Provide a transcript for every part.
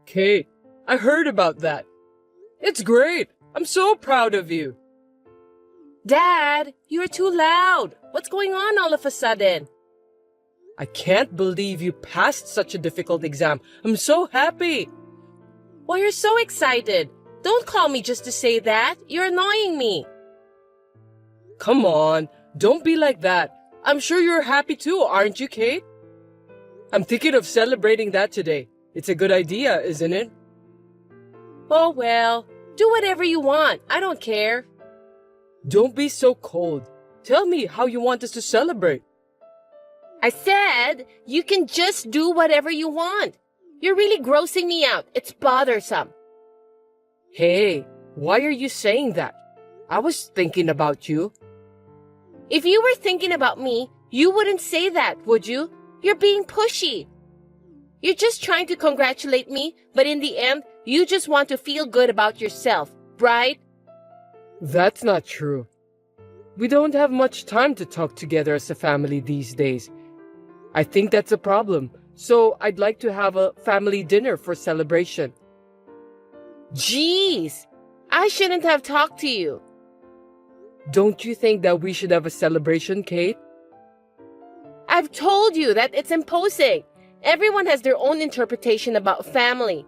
Kate, I heard about that. It's great. I'm so proud of you. Dad, you're too loud. What's going on all of a sudden? I can't believe you passed such a difficult exam. I'm so happy. Why, you're so excited. Don't call me just to say that. You're annoying me. Come on, don't be like that. I'm sure you're happy too, aren't you, Kate? I'm thinking of celebrating that today. It's a good idea, isn't it? Oh well, do whatever you want. I don't care. Don't be so cold. Tell me how you want us to celebrate. I said you can just do whatever you want. You're really grossing me out. It's bothersome. Hey, why are you saying that? I was thinking about you. If you were thinking about me, you wouldn't say that, would you? You're being pushy. You're just trying to congratulate me, but in the end, you just want to feel good about yourself, right? That's not true. We don't have much time to talk together as a family these days. I think that's a problem, so I'd like to have a family dinner for celebration. Jeez, I shouldn't have talked to you. Don't you think that we should have a celebration, Kate? I've told you that it's imposing. Everyone has their own interpretation about family.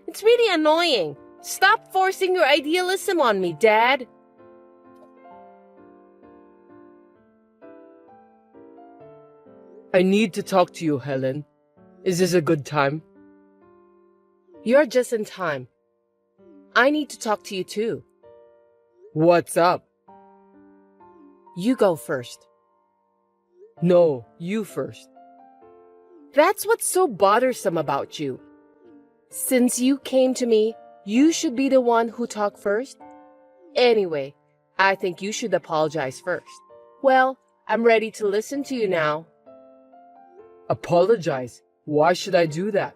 It's really annoying. Stop forcing your idealism on me, Dad. I need to talk to you, Helen. Is this a good time? You're just in time. I need to talk to you too. What's up? You go first. No, you first. That's what's so bothersome about you. Since you came to me, you should be the one who talked first. Anyway, I think you should apologize first. Well, I'm ready to listen to you now. Apologize? Why should I do that?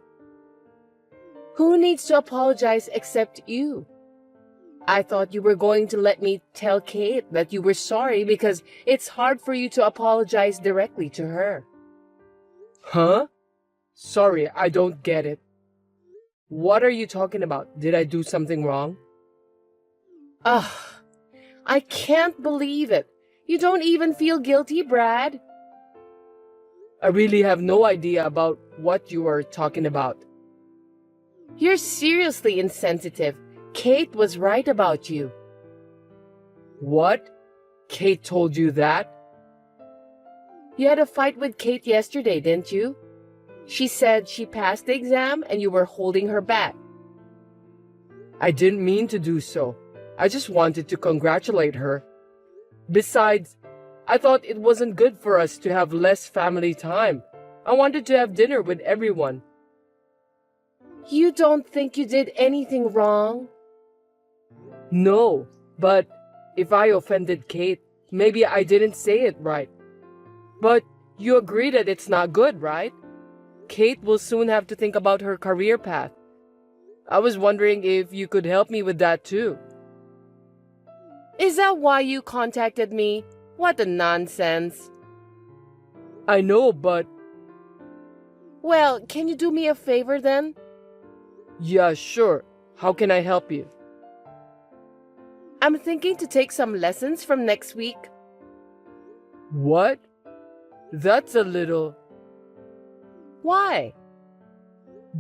Who needs to apologize except you? I thought you were going to let me tell Kate that you were sorry because it's hard for you to apologize directly to her. Huh? Sorry, I don't get it. What are you talking about? Did I do something wrong? Ugh, I can't believe it. You don't even feel guilty, Brad. I really have no idea about what you are talking about. You're seriously insensitive. Kate was right about you. What? Kate told you that? You had a fight with Kate yesterday, didn't you? She said she passed the exam and you were holding her back. I didn't mean to do so. I just wanted to congratulate her. Besides, I thought it wasn't good for us to have less family time. I wanted to have dinner with everyone. You don't think you did anything wrong? No, but if I offended Kate, maybe I didn't say it right. But you agree that it's not good, right? Kate will soon have to think about her career path. I was wondering if you could help me with that too. Is that why you contacted me? What a nonsense. I know, but... Well, can you do me a favor then? Yeah, sure. How can I help you? I'm thinking to take some lessons from next week. What? That's a little... Why?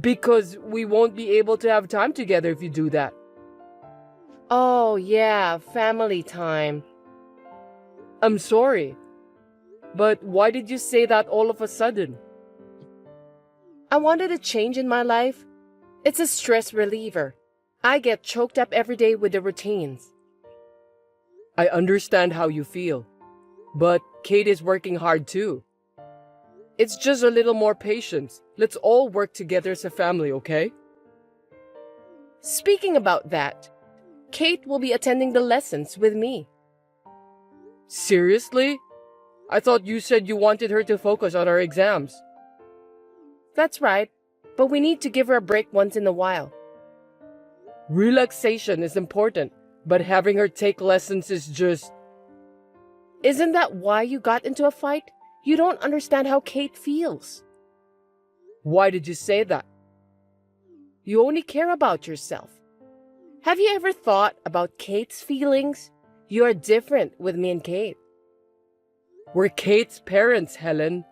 Because we won't be able to have time together if you do that. Oh, yeah, family time. I'm sorry. But why did you say that all of a sudden? I wanted a change in my life. It's a stress reliever. I get choked up every day with the routines. I understand how you feel. But Kate is working hard too. It's just a little more patience. Let's all work together as a family, okay? Speaking about that, Kate will be attending the lessons with me. Seriously? I thought you said you wanted her to focus on her exams. That's right, but we need to give her a break once in a while. Relaxation is important, but having her take lessons is just... Isn't that why you got into a fight? You don't understand how Kate feels. Why did you say that? You only care about yourself. Have you ever thought about Kate's feelings? You are different with me and Kate. We're Kate's parents, Helen.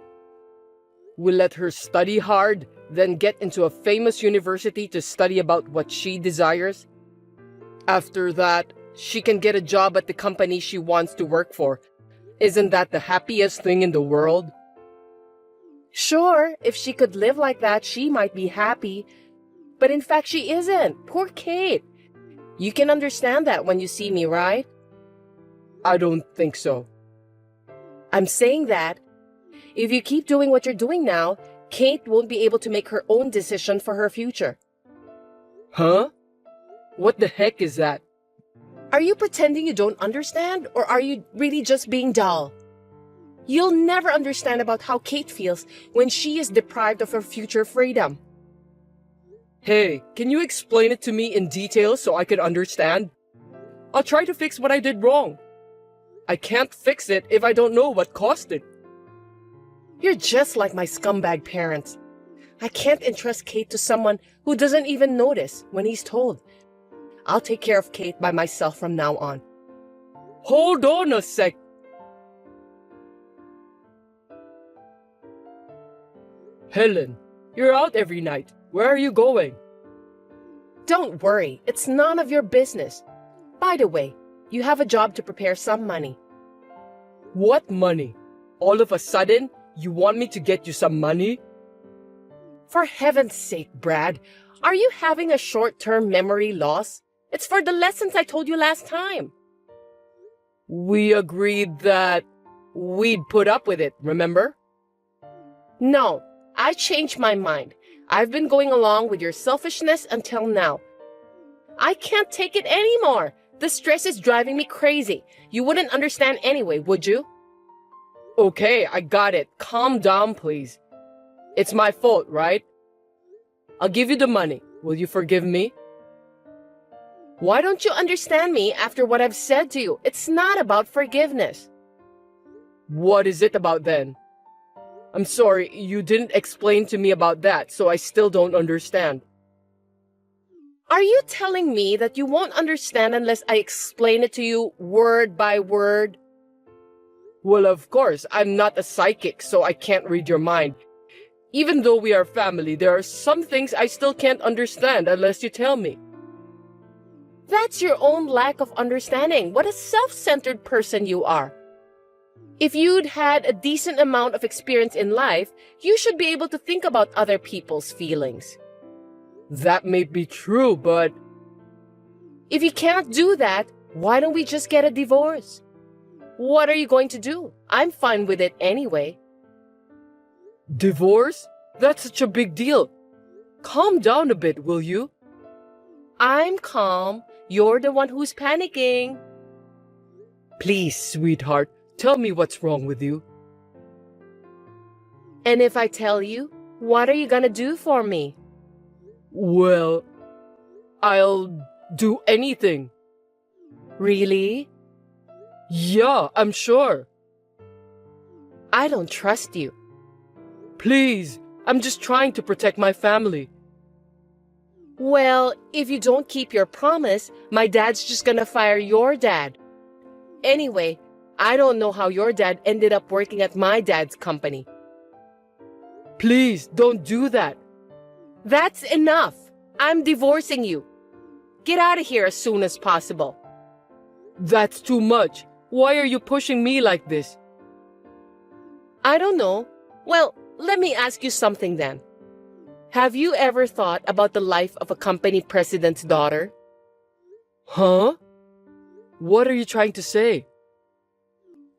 We let her study hard, then get into a famous university to study about what she desires. After that, she can get a job at the company she wants to work for. Isn't that the happiest thing in the world? Sure, if she could live like that, she might be happy. But in fact, she isn't. Poor Kate. You can understand that when you see me, right? I don't think so. I'm saying that if you keep doing what you're doing now, Kate won't be able to make her own decision for her future. Huh? What the heck is that? Are you pretending you don't understand, or are you really just being dull? You'll never understand about how Kate feels when she is deprived of her future freedom. Hey, can you explain it to me in detail so I can understand? I'll try to fix what I did wrong. I can't fix it if I don't know what caused it. You're just like my scumbag parents. I can't entrust Kate to someone who doesn't even notice when he's told. I'll take care of Kate by myself from now on. Hold on a sec. Helen, you're out every night. Where are you going? Don't worry, it's none of your business. By the way, you have a job to prepare some money. What money? All of a sudden, you want me to get you some money? For heaven's sake, Brad, are you having a short-term memory loss? It's for the lessons I told you last time. We agreed that we'd put up with it, remember? No, I changed my mind. I've been going along with your selfishness until now. I can't take it anymore. The stress is driving me crazy. You wouldn't understand anyway, would you? Okay, I got it. Calm down, please. It's my fault, right? I'll give you the money. Will you forgive me? Why don't you understand me after what I've said to you? It's not about forgiveness. What is it about then? I'm sorry, you didn't explain to me about that, so I still don't understand. Are you telling me that you won't understand unless I explain it to you word by word? Well, of course, I'm not a psychic, so I can't read your mind. Even though we are family, there are some things I still can't understand unless you tell me. That's your own lack of understanding. What a self-centered person you are. If you'd had a decent amount of experience in life, you should be able to think about other people's feelings. That may be true, but... If you can't do that, why don't we just get a divorce? What are you going to do? I'm fine with it anyway. Divorce? That's such a big deal. Calm down a bit, will you? I'm calm. You're the one who's panicking. Please, sweetheart, tell me what's wrong with you. And if I tell you, what are you gonna do for me? Well, I'll do anything. Really? Yeah, I'm sure. I don't trust you. Please, I'm just trying to protect my family. Well, if you don't keep your promise, my dad's just gonna fire your dad. Anyway, I don't know how your dad ended up working at my dad's company. Please, don't do that. That's enough. I'm divorcing you. Get out of here as soon as possible. That's too much. Why are you pushing me like this? I don't know. Well, let me ask you something then. Have you ever thought about the life of a company president's daughter? Huh? What are you trying to say?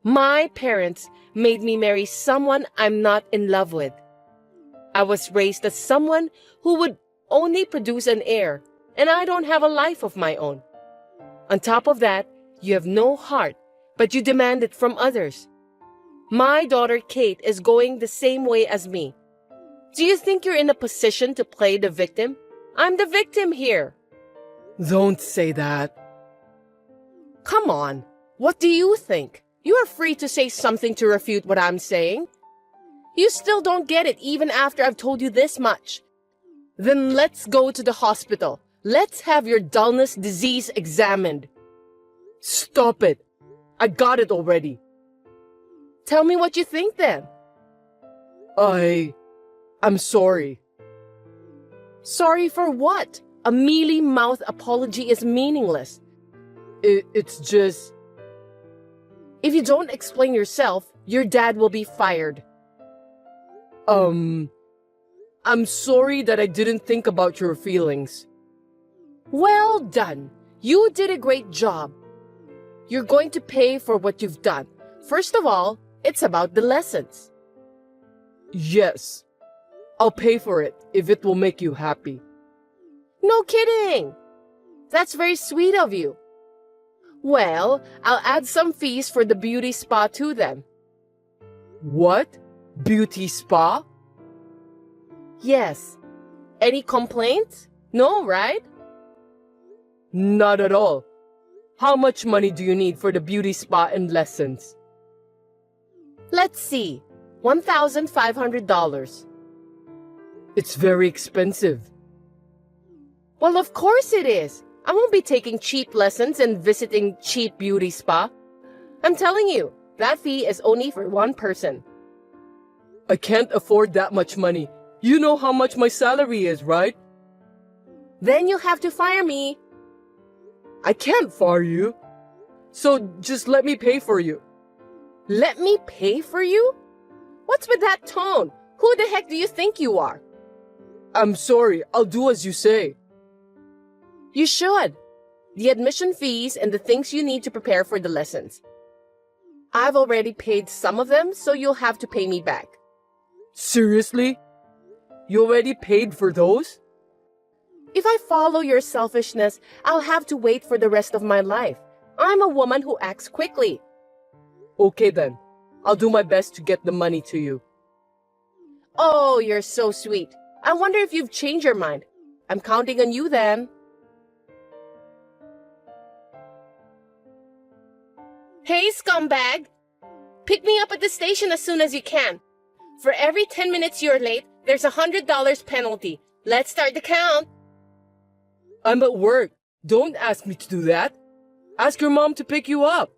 My parents made me marry someone I'm not in love with. I was raised as someone who would only produce an heir, and I don't have a life of my own. On top of that, you have no heart, but you demand it from others. My daughter Kate is going the same way as me. Do you think you're in a position to play the victim? I'm the victim here. Don't say that. Come on. What do you think? You are free to say something to refute what I'm saying. You still don't get it even after I've told you this much. Then let's go to the hospital. Let's have your dullness disease examined. Stop it. I got it already. Tell me what you think then. I'm sorry. Sorry for what? A mealy-mouthed apology is meaningless. It's just... If you don't explain yourself, your dad will be fired. I'm sorry that I didn't think about your feelings. Well done. You did a great job. You're going to pay for what you've done. First of all, it's about the lessons. Yes. I'll pay for it if it will make you happy. No kidding. That's very sweet of you. Well, I'll add some fees for the beauty spa too then. What? Beauty spa? Yes. Any complaints? No, right? Not at all. How much money do you need for the beauty spa and lessons? Let's see. $1,500. It's very expensive. Well, of course it is. I won't be taking cheap lessons and visiting cheap beauty spa. I'm telling you, that fee is only for one person. I can't afford that much money. You know how much my salary is, right? Then you'll have to fire me. I can't fire you. So just let me pay for you. Let me pay for you? What's with that tone? Who the heck do you think you are? I'm sorry. I'll do as you say. You should. The admission fees and the things you need to prepare for the lessons. I've already paid some of them, so you'll have to pay me back. Seriously? You already paid for those? If I follow your selfishness, I'll have to wait for the rest of my life. I'm a woman who acts quickly. Okay then. I'll do my best to get the money to you. Oh, you're so sweet. I wonder if you've changed your mind. I'm counting on you then. Hey, scumbag! Pick me up at the station as soon as you can. For every 10 minutes you're late, there's $100 penalty. Let's start the count. I'm at work. Don't ask me to do that. Ask your mom to pick you up.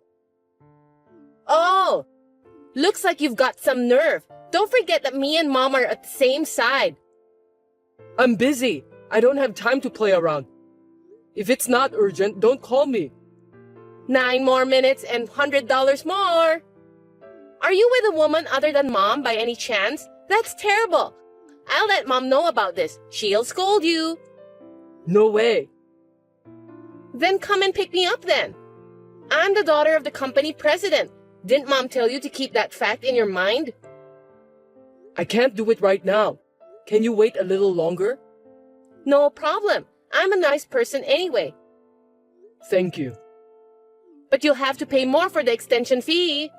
Oh, looks like you've got some nerve. Don't forget that me and Mom are at the same side. I'm busy. I don't have time to play around. If it's not urgent, don't call me. 9 more minutes and $100 more. Are you with a woman other than Mom by any chance? That's terrible. I'll let Mom know about this. She'll scold you. No way. Then come and pick me up then. I'm the daughter of the company president. Didn't Mom tell you to keep that fact in your mind? I can't do it right now. Can you wait a little longer? No problem. I'm a nice person anyway. Thank you. But you'll have to pay more for the extension fee.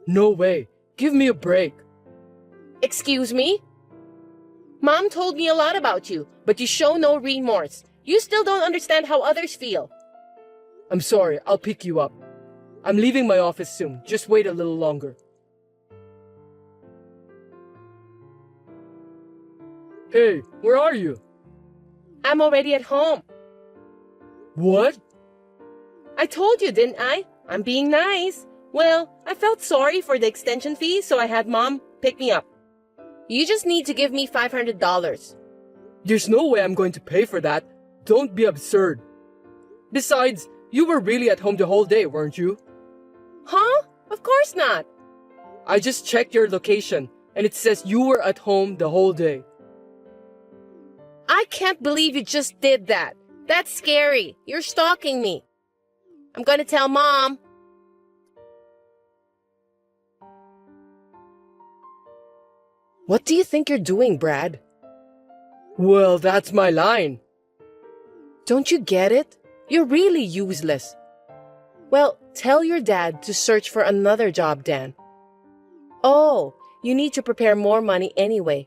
No way. Give me a break. Excuse me? Mom told me a lot about you, but you show no remorse. You still don't understand how others feel. I'm sorry. I'll pick you up. I'm leaving my office soon. Just wait a little longer. Hey, where are you? I'm already at home. What? I told you, didn't I? I'm being nice. Well, I felt sorry for the extension fee, so I had Mom pick me up. You just need to give me $500. There's no way I'm going to pay for that. Don't be absurd. Besides, you were really at home the whole day, weren't you? Huh? Of course not. I just checked your location, and it says you were at home the whole day. I can't believe you just did that. That's scary. You're stalking me. I'm going to tell Mom. What do you think you're doing, Brad? Well, that's my line. Don't you get it? You're really useless. Well, tell your dad to search for another job, Dan. Oh, you need to prepare more money anyway.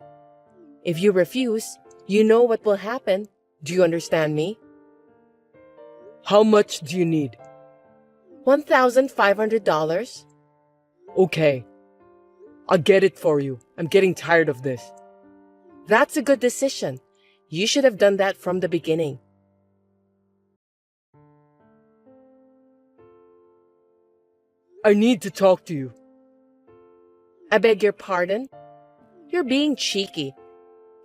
If you refuse, you know what will happen. Do you understand me? How much do you need? $1,500. Okay. I'll get it for you. I'm getting tired of this. That's a good decision. You should have done that from the beginning. I need to talk to you. I beg your pardon? You're being cheeky.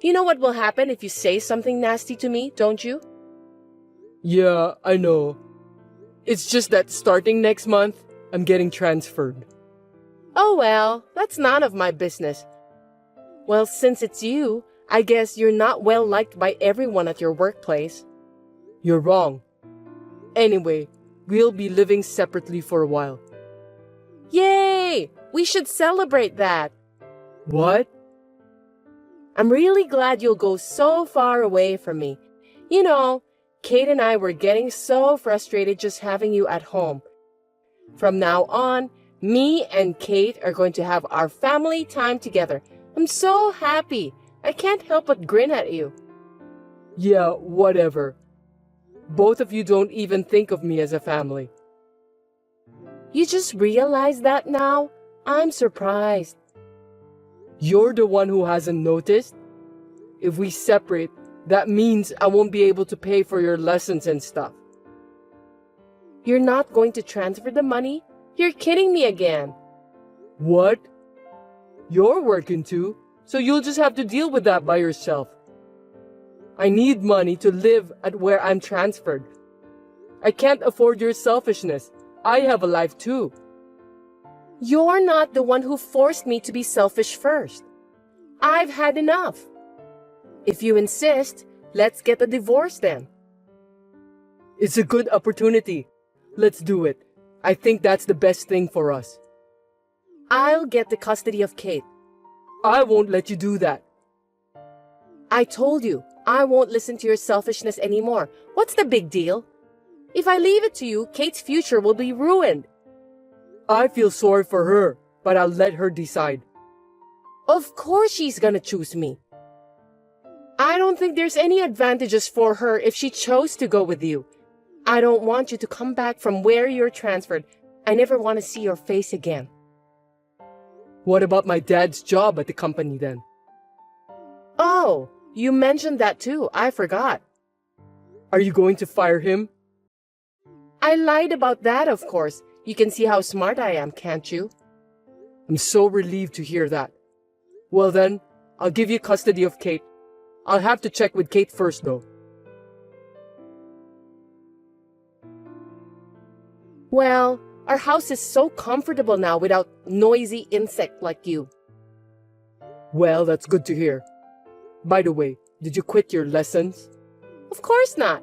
You know what will happen if you say something nasty to me, don't you? Yeah, I know. It's just that starting next month, I'm getting transferred. Oh well, that's none of my business. Well, since it's you, I guess you're not well liked by everyone at your workplace. You're wrong. Anyway, we'll be living separately for a while. Yay! We should celebrate that. What? I'm really glad you'll go so far away from me. You know, Kate and I were getting so frustrated just having you at home. From now on, me and Kate are going to have our family time together. I'm so happy. I can't help but grin at you. Yeah, whatever. Both of you don't even think of me as a family. You just realize that now? I'm surprised. You're the one who hasn't noticed? If we separate, that means I won't be able to pay for your lessons and stuff. You're not going to transfer the money? You're kidding me again. What? You're working too, so you'll just have to deal with that by yourself. I need money to live at where I'm transferred. I can't afford your selfishness. I have a life too. You're not the one who forced me to be selfish first. I've had enough. If you insist, let's get a divorce then. It's a good opportunity. Let's do it. I think that's the best thing for us. I'll get the custody of Kate. I won't let you do that. I told you, I won't listen to your selfishness anymore. What's the big deal? If I leave it to you, Kate's future will be ruined. I feel sorry for her, but I'll let her decide. Of course she's gonna choose me. I don't think there's any advantages for her if she chose to go with you. I don't want you to come back from where you're transferred. I never want to see your face again. What about my dad's job at the company then? Oh, you mentioned that too. I forgot. Are you going to fire him? I lied about that, of course. You can see how smart I am, can't you? I'm so relieved to hear that. Well then, I'll give you custody of Kate. I'll have to check with Kate first though. Well, our house is so comfortable now without noisy insect like you. Well, that's good to hear. By the way, did you quit your lessons? Of course not.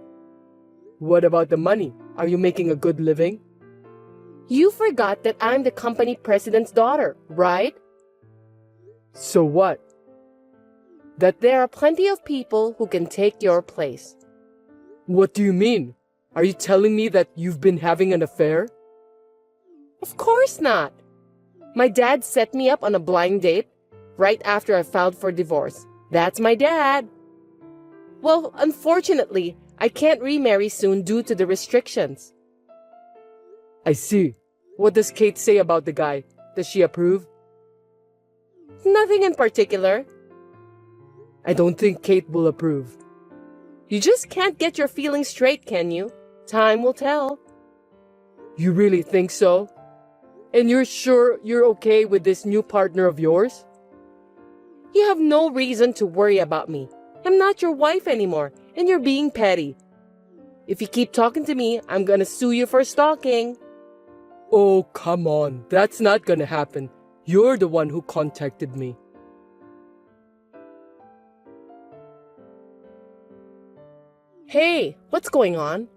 What about the money? Are you making a good living? You forgot that I'm the company president's daughter, right? So what? That there are plenty of people who can take your place. What do you mean? Are you telling me that you've been having an affair? Of course not. My dad set me up on a blind date right after I filed for divorce. That's my dad. Well, unfortunately, I can't remarry soon due to the restrictions. I see. What does Kate say about the guy? Does she approve? Nothing in particular. I don't think Kate will approve. You just can't get your feelings straight, can you? Time will tell. You really think so? And you're sure you're okay with this new partner of yours? You have no reason to worry about me. I'm not your wife anymore, and you're being petty. If you keep talking to me, I'm gonna sue you for stalking. Oh, come on. That's not gonna happen. You're the one who contacted me. Hey, what's going on?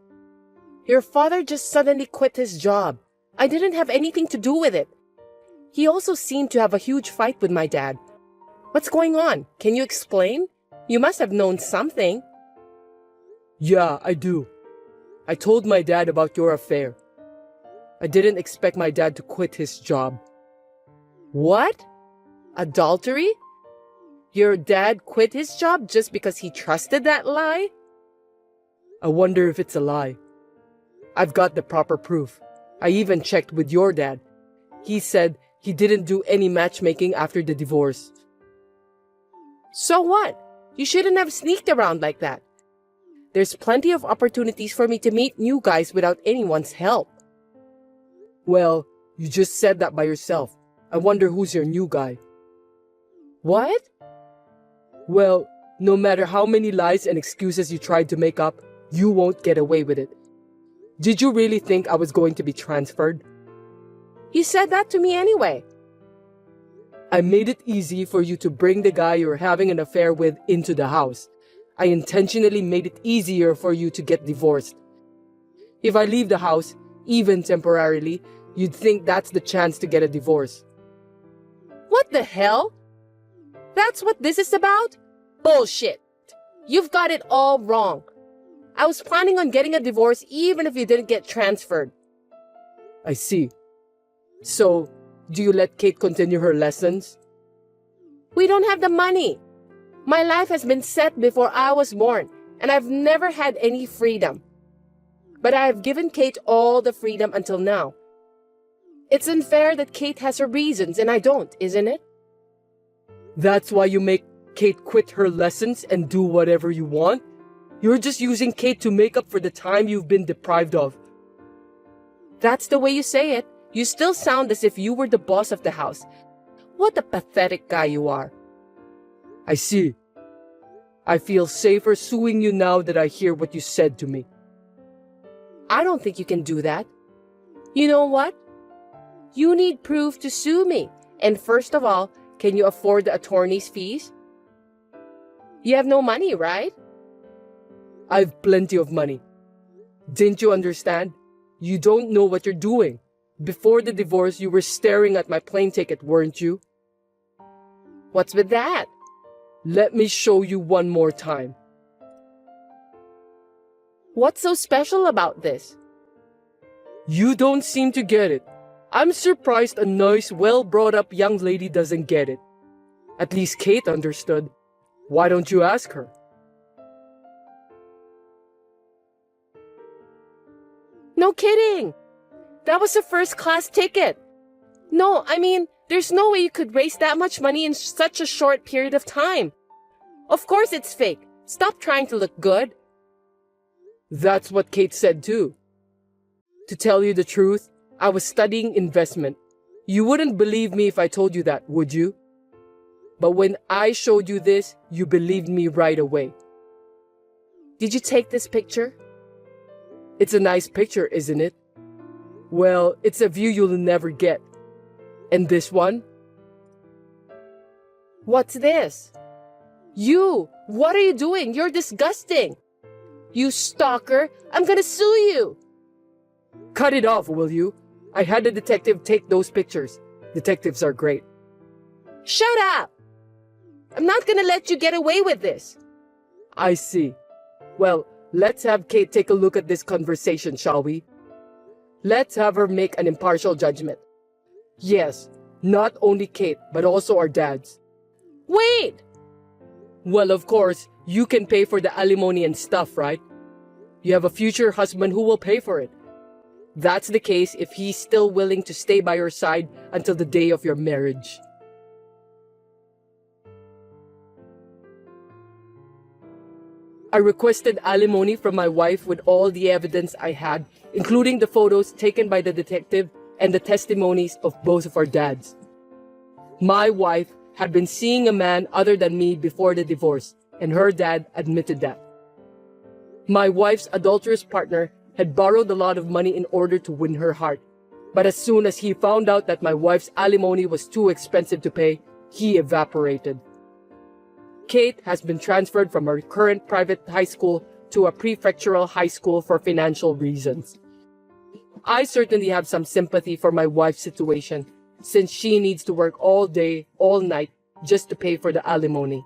Your father just suddenly quit his job. I didn't have anything to do with it. He also seemed to have a huge fight with my dad. What's going on? Can you explain? You must have known something. Yeah, I do. I told my dad about your affair. I didn't expect my dad to quit his job. What? Adultery? Your dad quit his job just because he trusted that lie? I wonder if it's a lie. I've got the proper proof. I even checked with your dad. He said he didn't do any matchmaking after the divorce. So what? You shouldn't have sneaked around like that. There's plenty of opportunities for me to meet new guys without anyone's help. Well, you just said that by yourself. I wonder who's your new guy. What? Well, no matter how many lies and excuses you tried to make up, you won't get away with it. Did you really think I was going to be transferred? You said that to me anyway. I made it easy for you to bring the guy you're having an affair with into the house. I intentionally made it easier for you to get divorced. If I leave the house, even temporarily, you'd think that's the chance to get a divorce. What the hell? That's what this is about? Bullshit. You've got it all wrong. I was planning on getting a divorce even if you didn't get transferred. I see. So, do you let Kate continue her lessons? We don't have the money. My life has been set before I was born, and I've never had any freedom. But I have given Kate all the freedom until now. It's unfair that Kate has her reasons and I don't, isn't it? That's why you make Kate quit her lessons and do whatever you want? You're just using Kate to make up for the time you've been deprived of. That's the way you say it. You still sound as if you were the boss of the house. What a pathetic guy you are. I see. I feel safer suing you now that I hear what you said to me. I don't think you can do that. You know what? You need proof to sue me. And first of all, can you afford the attorney's fees? You have no money, right? I've plenty of money. Didn't you understand? You don't know what you're doing. Before the divorce, you were staring at my plane ticket, weren't you? What's with that? Let me show you one more time. What's so special about this? You don't seem to get it. I'm surprised a nice, well-brought-up young lady doesn't get it. At least Kate understood. Why don't you ask her? No kidding! That was a first-class ticket. No, I mean, there's no way you could raise that much money in such a short period of time. Of course it's fake. Stop trying to look good. That's what Kate said too. To tell you the truth, I was studying investment. You wouldn't believe me if I told you that, would you? But when I showed you this, you believed me right away. Did you take this picture? It's a nice picture, isn't it? Well, it's a view you'll never get. And this one? What's this? You! What are you doing? You're disgusting! You stalker! I'm gonna sue you! Cut it off, will you? I had the detective take those pictures. Detectives are great. Shut up! I'm not gonna let you get away with this. I see. Well, let's have Kate take a look at this conversation, shall we? Let's have her make an impartial judgment. Yes, not only Kate, but also our dads. Wait! Well, of course, you can pay for the alimony and stuff, right? You have a future husband who will pay for it. That's the case if he's still willing to stay by your side until the day of your marriage. I requested alimony from my wife with all the evidence I had, including the photos taken by the detective and the testimonies of both of our dads. My wife had been seeing a man other than me before the divorce, and her dad admitted that. My wife's adulterous partner had borrowed a lot of money in order to win her heart, but as soon as he found out that my wife's alimony was too expensive to pay, he evaporated. Kate has been transferred from her current private high school to a prefectural high school for financial reasons. I certainly have some sympathy for my wife's situation, since she needs to work all day, all night, just to pay for the alimony.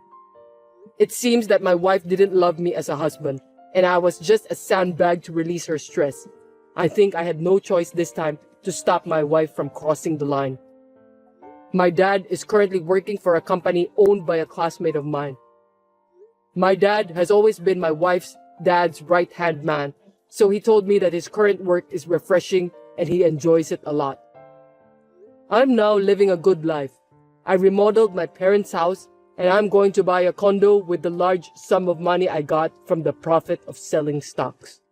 It seems that my wife didn't love me as a husband, and I was just a sandbag to release her stress. I think I had no choice this time to stop my wife from crossing the line. My dad is currently working for a company owned by a classmate of mine. My dad has always been my wife's dad's right-hand man, so he told me that his current work is refreshing and he enjoys it a lot. I'm now living a good life. I remodeled my parents' house and I'm going to buy a condo with the large sum of money I got from the profit of selling stocks.